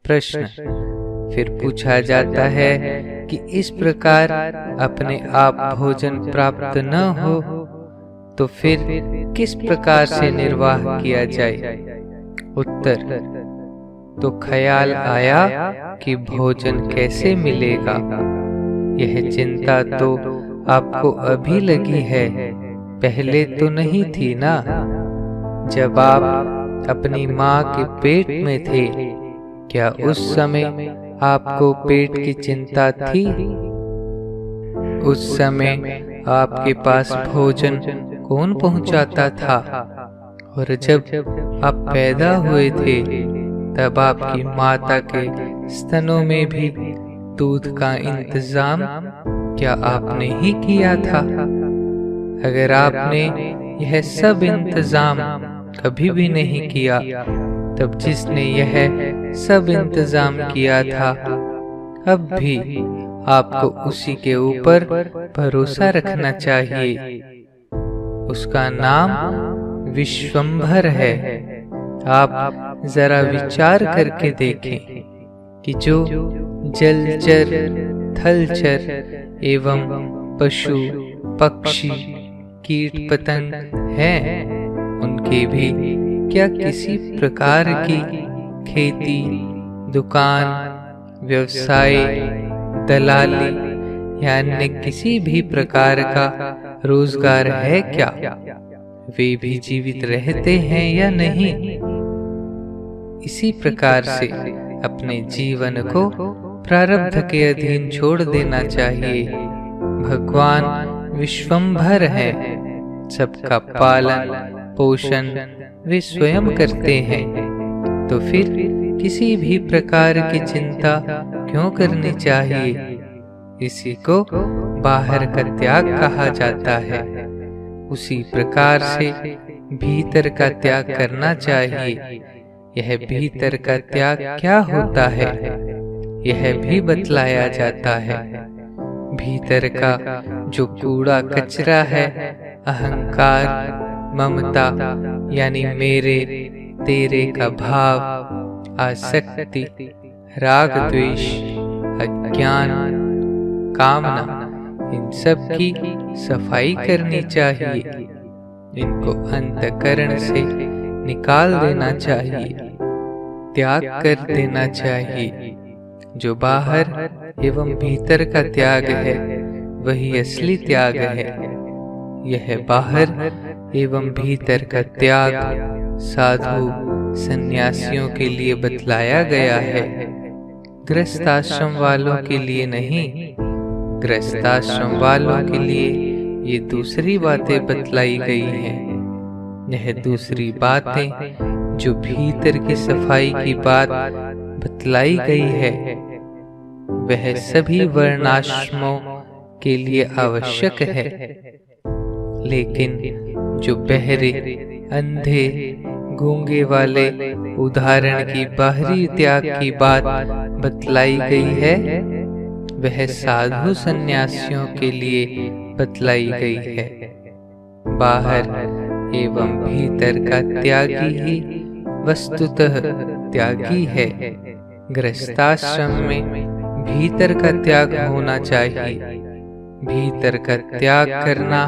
प्रश्न फिर पूछा जाता है कि इस प्रकार अपने आप भोजन प्राप्त न हो तो फिर किस प्रकार से निर्वाह किया जाए? उत्तर, तो ख्याल आया कि भोजन कैसे मिलेगा। यह चिंता तो आपको अभी लगी है, पहले तो नहीं थी ना। जब आप अपनी माँ के पेट में थे, क्या उस समय आपको पेट की चिंता थी? उस समय आपके पास भोजन कौन पहुंचाता था? और जब आप पैदा हुए थे तब आपकी माता के स्तनों में भी दूध का इंतजाम क्या आपने ही किया था? अगर आपने यह सब इंतजाम कभी भी नहीं किया, तब जिसने यह सब इंतजाम किया था अब भी आपको उसी के ऊपर भरोसा रखना चाहिए। उसका नाम विश्वंभर है। आप जरा विचार करके देखें कि जो जलचर, थलचर एवं पशु, पक्षी, कीट पतंग हैं, उनके भी क्या किसी प्रकार की खेती, दुकान, व्यवसाय, दलाली या अन्य किसी भी प्रकार का रोजगार है क्या? वे भी जीवित रहते हैं या नहीं? इसी प्रकार से अपने जीवन को प्रारब्ध के अधीन छोड़ देना चाहिए। भगवान विश्वंभर है, सबका पालन पोषण वे स्वयं करते हैं, तो फिर किसी भी प्रकार की चिंता क्यों करनी चाहिए? इसी को बाहर का त्याग कहा जाता है। उसी प्रकार से भीतर का त्याग करना चाहिए। यह भीतर का त्याग क्या होता है, यह भी बतलाया जाता है। भीतर का जो कूड़ा कचरा है, अहंकार, ममता यानी मेरे तेरे का भाव, आसक्ति, राग द्वेष, अज्ञान, कामना, इन सब की सफाई करनी चाहिए। इनको अंतःकरण से निकाल देना चाहिए, त्याग कर देना चाहिए। जो बाहर एवं भीतर का त्याग है वही असली त्याग है। यह बाहर एवं भीतर का त्याग साधु सन्यासियों के लिए बतलाया गया है, गृहस्थाश्रम वालों के लिए नहीं। गृहस्थाश्रम वालों के लिए ये दूसरी बातें बतलाई गई हैं। यह दूसरी बातें जो भीतर की सफाई की बात बतलाई गई है, वह सभी वर्णाश्रमों के लिए आवश्यक है। लेकिन जो बहरे, अंधे, गूंगे वाले उदाहरण की बाहरी त्याग की बात बतलाई गई है, वह साधु सन्यासियों के लिए बतलाई गई है। बाहर एवं भीतर का त्यागी ही वस्तुतः त्यागी है। गृहस्थाश्रम में भीतर का त्याग होना चाहिए। भीतर का त्याग करना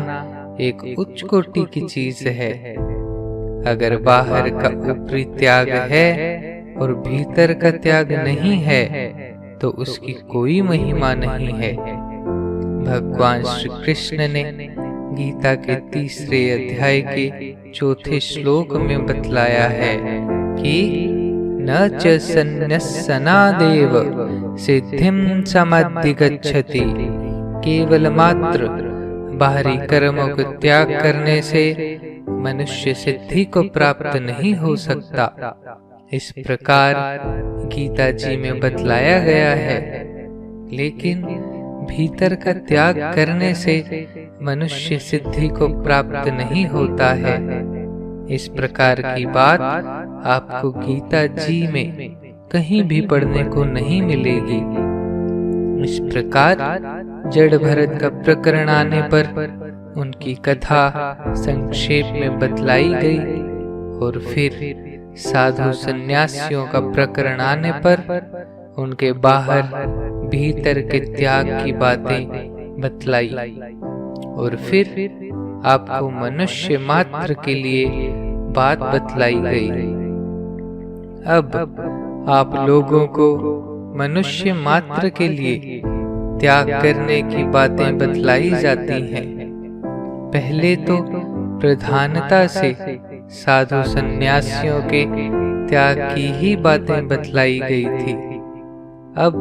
एक उच्च कोटि की चीज है। अगर बाहर का ऊपरी त्याग है और भीतर का त्याग नहीं है तो उसकी कोई महिमा नहीं है। भगवान श्री कृष्ण ने गीता के 3 अध्याय के 4 श्लोक में बतलाया है कि न च सन्न्यस्सनादेव सिद्धिं समधिगच्छति। केवल मात्र बाहरी कर्मों को त्याग करने से मनुष्य सिद्धि को प्राप्त नहीं हो सकता। इस प्रकार गीता जी में बतलाया गया है। लेकिन भीतर का त्याग करने से मनुष्य सिद्धि को प्राप्त नहीं होता है। इस प्रकार की बात आपको गीता जी में कहीं भी पढ़ने को नहीं मिलेगी। इस प्रकार जड़ भरत का प्रकरण आने पर उनकी कथा संक्षेप में बतलाई गई और फिर साधु सन्यासियों का प्रकरण आने पर उनके बाहर भीतर के त्याग की बातें बतलाई और फिर आपको मनुष्य मात्र के लिए बात बतलाई गई। अब आप लोगों को मनुष्य मात्र के लिए त्याग करने की बातें बतलाई जाती हैं। पहले तो प्रधानता से साधु सन्यासियों के त्याग की ही बातें बतलाई गई थी। अब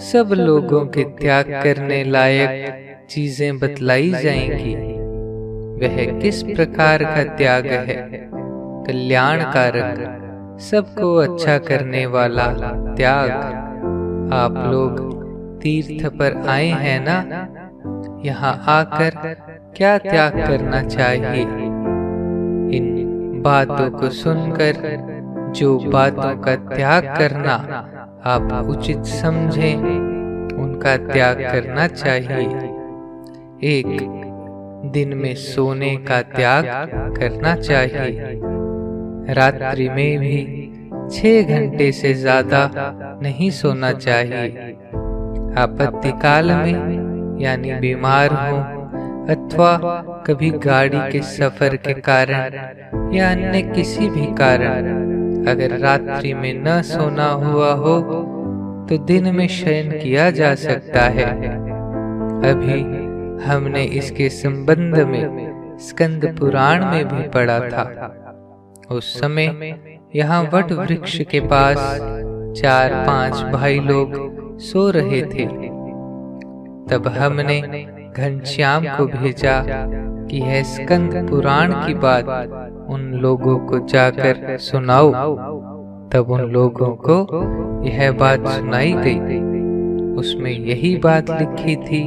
सब लोगों के त्याग करने लायक चीजें बतलाई जाएंगी। वह किस प्रकार का त्याग है? कल्याणकारक, सबको अच्छा करने वाला त्याग। आप लोग तीर्थ पर आए हैं ना, यहाँ आकर क्या त्याग करना चाहिए? इन बातों को सुनकर जो बातों का त्याग करना आप उचित समझें, उनका त्याग करना चाहिए। एक, दिन में सोने का त्याग करना चाहिए। रात्रि में भी 6 घंटे से ज्यादा नहीं सोना चाहिए। आपत्ति काल में यानी बीमार हो अथवा कभी गाड़ी के सफर के कारण या अन्य किसी भी कारण अगर रात्रि में न सोना हुआ हो तो दिन में शयन किया जा सकता है। अभी हमने इसके संबंध में स्कंद पुराण में भी पढ़ा था। उस समय यहाँ वट वृक्ष के पास 4-5 भाई लोग सो रहे थे। तब हमने घनश्याम को भेजा कि यह स्कंद पुराण की बात उन लोगों को जाकर सुनाओ। तब उन लोगों को यह बात सुनाई गई। उसमें यही बात लिखी थी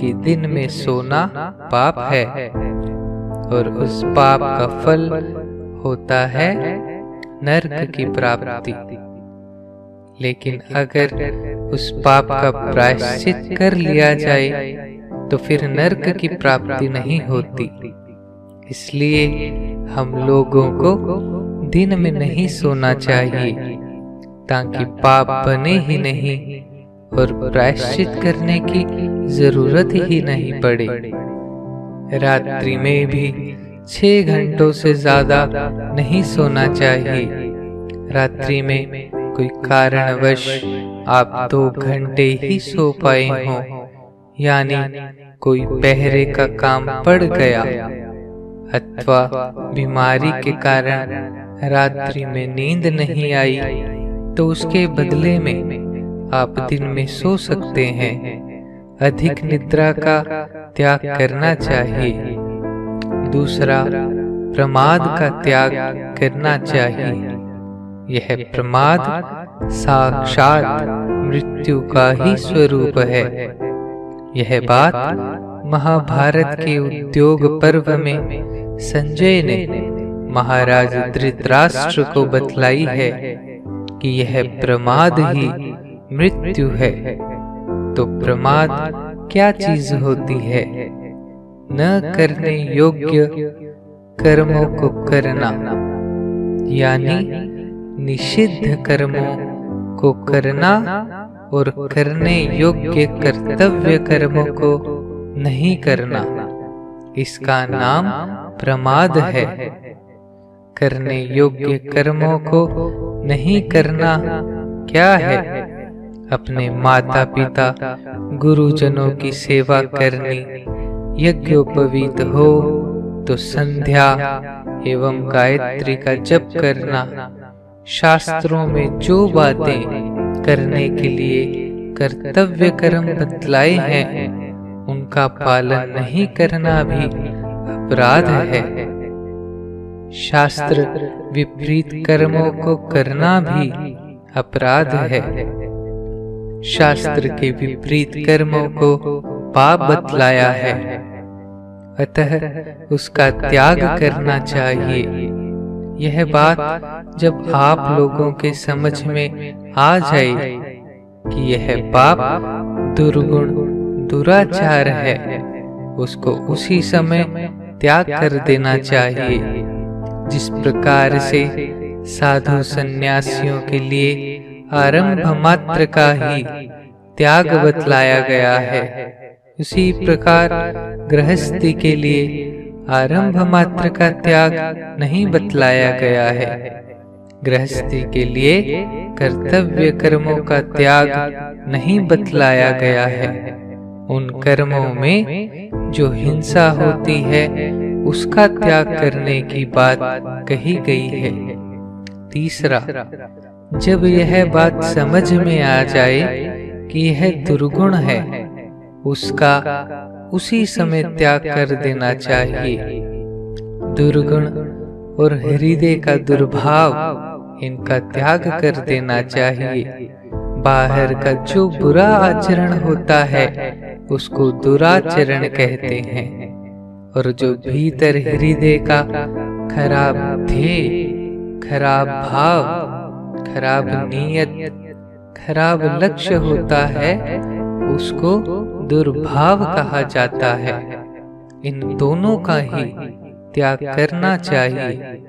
कि दिन में सोना पाप है और उस पाप का फल होता है नरक की प्राप्ति। लेकिन अगर उस पाप का प्रायश्चित कर लिया जाए तो फिर नरक की प्राप्ति नहीं होती। इसलिए हम लोगों को दिन में नहीं सोना चाहिए ताकि पाप बने ही नहीं और प्रायश्चित करने की जरूरत ही नहीं पड़े। रात्रि में भी 6 घंटों से ज्यादा नहीं सोना चाहिए। रात्रि में कोई कारणवश आप 2 घंटे ही सो पाए हों, यानी कोई पहरे का काम पड़ गया अथवा बीमारी के कारण रात्रि में नींद नहीं आई, तो उसके बदले में आप दिन में सो सकते हैं। अधिक निद्रा का त्याग करना चाहिए। दूसरा, प्रमाद का त्याग करना चाहिए। यह प्रमाद साक्षात मृत्यु का ही स्वरूप है। यह बात महाभारत के उद्योग पर्व में संजय ने महाराज धृतराष्ट्र को बतलाई है कि यह प्रमाद ही मृत्यु है। तो प्रमाद क्या चीज होती है? न करने योग्य कर्मों को करना, यानी निषिद्ध कर्मों को करना और करने योग्य कर्तव्य कर्मों को नहीं करना, इसका नाम प्रमाद है। करने योग्य कर्मों को नहीं करना क्या है? अपने माता पिता गुरुजनों की सेवा करनी, यज्ञोपवीत हो तो संध्या एवं गायत्री का जप करना, शास्त्रों में जो बातें करने के लिए कर्तव्य कर्म बतलाए हैं उनका पालन नहीं करना भी अपराध है। शास्त्र विपरीत कर्मों को करना भी अपराध है। शास्त्र के विपरीत कर्मों को पाप बतलाया है, अतः उसका त्याग करना चाहिए। यह बात जब आप लोगों के समझ में आ जाए कि यह पाप दुर्गुण दुराचार है, उसको उसी समय त्याग कर देना चाहिए। जिस प्रकार से साधु सन्यासियों के लिए आरंभ मात्र का ही त्याग बतलाया गया है, उसी प्रकार गृहस्थी के लिए आरंभ मात्र का त्याग नहीं बतलाया गया है। गृहस्थी के लिए कर्तव्य कर्मों का त्याग नहीं बतलाया गया है। उन कर्मों में जो हिंसा होती है उसका त्याग करने की बात कही गई है। तीसरा, जब यह बात समझ में आ जाए कि यह दुर्गुण है, उसका उसी समय त्याग कर देना चाहिए। दुर्गुण और हृदय का दुर्भाव, इनका त्याग कर देना चाहिए। बाहर का जो बुरा आचरण होता है उसको दुराचरण कहते हैं, और जो भीतर हृदय का खराब ध्येय, खराब भाव, खराब नीयत, खराब लक्ष्य होता है उसको दुर्भाव कहा जाता है। इन दोनों का ही त्याग करना चाहिए।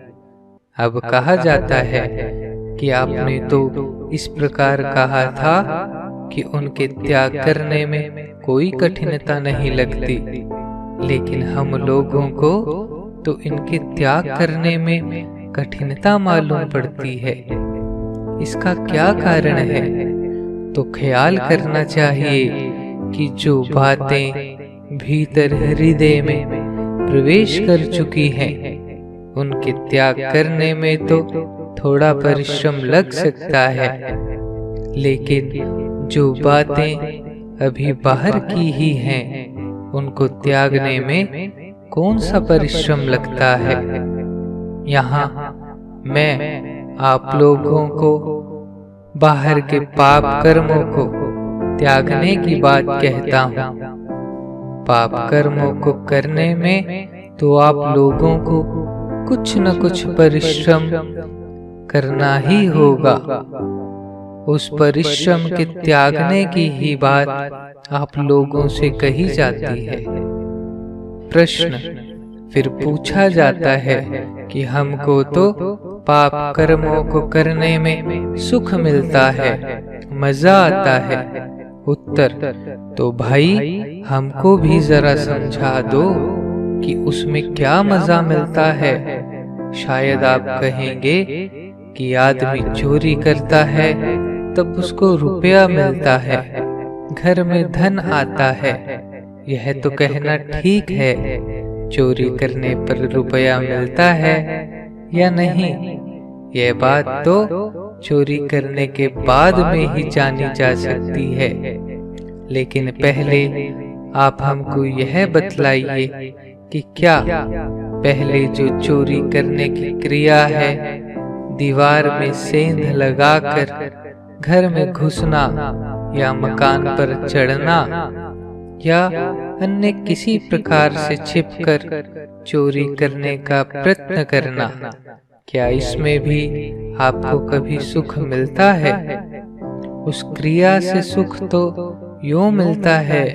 अब कहा जाता है कि आपने तो इस प्रकार कहा था कि उनके त्याग करने में कोई कठिनता नहीं लगती, लेकिन हम लोगों को तो इनके त्याग करने में कठिनता मालूम पड़ती है। इसका क्या कारण है? तो ख्याल करना चाहिए कि जो बातें भीतर हृदय में प्रवेश कर चुकी हैं, उनके त्याग करने में तो थोड़ा परिश्रम लग सकता है, लेकिन जो बातें अभी बाहर की ही हैं, उनको त्यागने में कौन सा परिश्रम लगता है। यहाँ मैं आप लोगों को बाहर के पाप कर्मों को त्यागने की बात कहता हूँ। पाप कर्मों को करने में तो आप लोगों को कुछ न कुछ परिश्रम करना ही होगा। उस परिश्रम के त्यागने की ही बात आप लोगों से कही जाती है। प्रश्न फिर पूछा जाता है कि हमको तो पाप कर्मों को करने में सुख मिलता है, मजा आता है। उत्तर, तो भाई हमको भी जरा समझा दो कि उसमें क्या मजा मिलता है। शायद आप कहेंगे कि आदमी चोरी करता है तब उसको रुपया मिलता है, घर में धन आता है। यह तो कहना ठीक है, चोरी करने पर रुपया मिलता है या नहीं, यह बात तो चोरी करने के बाद में ही जानी जा सकती है। लेकिन पहले आप हमको यह बतलाइए कि क्या पहले जो चोरी करने की क्रिया है, दीवार में सेंध लगाकर घर में घुसना या मकान पर चढ़ना या अन्य किसी प्रकार से छिपकर चोरी करने का प्रयत्न करना, क्या इसमें भी आपको कभी सुख मिलता है? उस क्रिया से सुख तो यूं मिलता है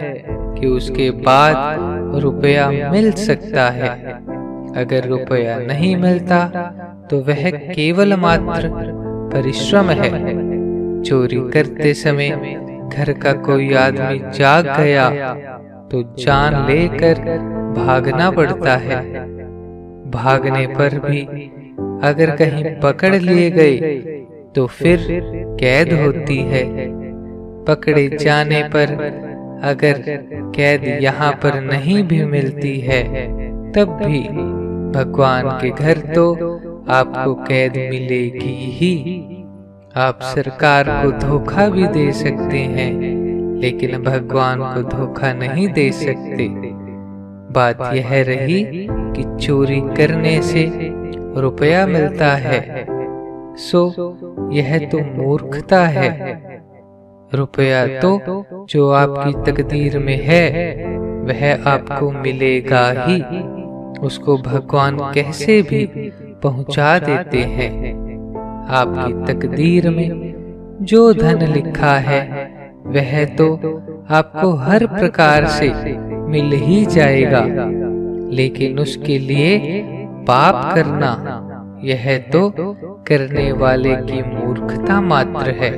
कि उसके बाद रुपया मिल सकता है। अगर रुपया नहीं मिलता तो वह केवल मात्र परिश्रम है। चोरी करते समय घर का कोई आदमी जाग गया तो जान लेकर भागना पड़ता है। भागने पर भी अगर कहीं पकड़ लिए गए तो फिर कैद होती है। पकड़े जाने पर अगर कैद यहाँ पर नहीं भी मिलती है तब भी भगवान के घर तो आपको कैद मिलेगी ही। आप सरकार को धोखा भी दे सकते हैं, लेकिन भगवान को धोखा नहीं दे सकते। बात यह रही कि चोरी करने से रुपया मिलता है, सो यह तो मूर्खता है। रुपया तो जो आपकी तकदीर में है वह आपको मिलेगा ही। उसको भगवान कैसे भी पहुंचा देते हैं। आपकी तकदीर में जो धन लिखा है वह तो आपको हर प्रकार से मिल ही जाएगा, लेकिन उसके लिए पाप करना यह तो करने वाले की मूर्खता मात्र है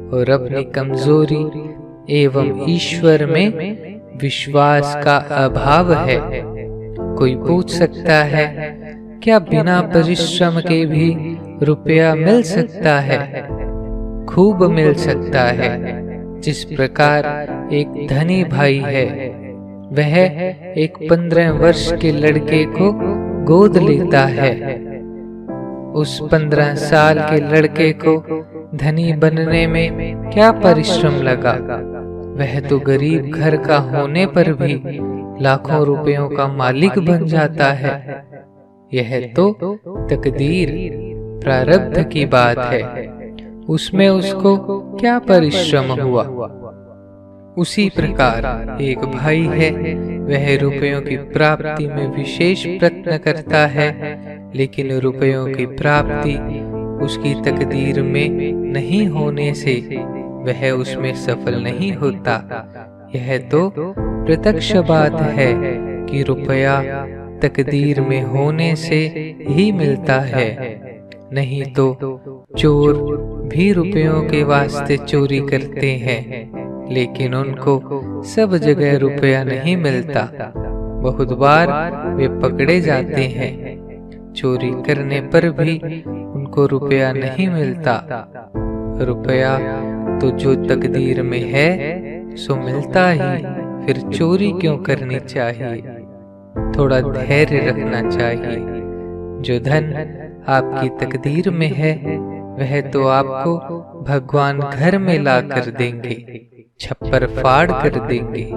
और अपनी कमजोरी एवं ईश्वर में विश्वास का अभाव है। कोई पूछ सकता है, क्या बिना परिश्रम के भी रुपया मिल सकता है? खूब मिल सकता है। जिस प्रकार एक धनी भाई है, वह एक 15 वर्ष के लड़के को गोद लेता है। उस 15 साल के लड़के को धनी बनने में क्या परिश्रम लगा? वह तो गरीब घर का होने पर भी लाखों रुपयों का मालिक बन जाता है। यह तो तकदीर प्रारब्ध की बात है, उसमें उसको क्या परिश्रम हुआ। उसी प्रकार एक भाई है, वह रुपयों की प्राप्ति में विशेष प्रयत्न करता है, लेकिन रुपयों की प्राप्ति उसकी तकदीर में नहीं होने से वह उसमें सफल नहीं होता। यह तो प्रत्यक्ष बात है कि रुपया तकदीर में होने से ही मिलता है, नहीं तो चोर भी रुपयों के वास्ते चोरी करते हैं, लेकिन उनको सब जगह रुपया नहीं मिलता। बहुत बार वे पकड़े जाते हैं, चोरी करने पर भी उनको रुपया नहीं मिलता। रुपया तो जो तकदीर में है सो मिलता ही, फिर चोरी क्यों करनी चाहिए? थोड़ा धैर्य रखना चाहिए। जो धन आपकी तकदीर में है, वह तो आपको भगवान घर में ला कर देंगे, छप्पर फाड़ कर देंगे।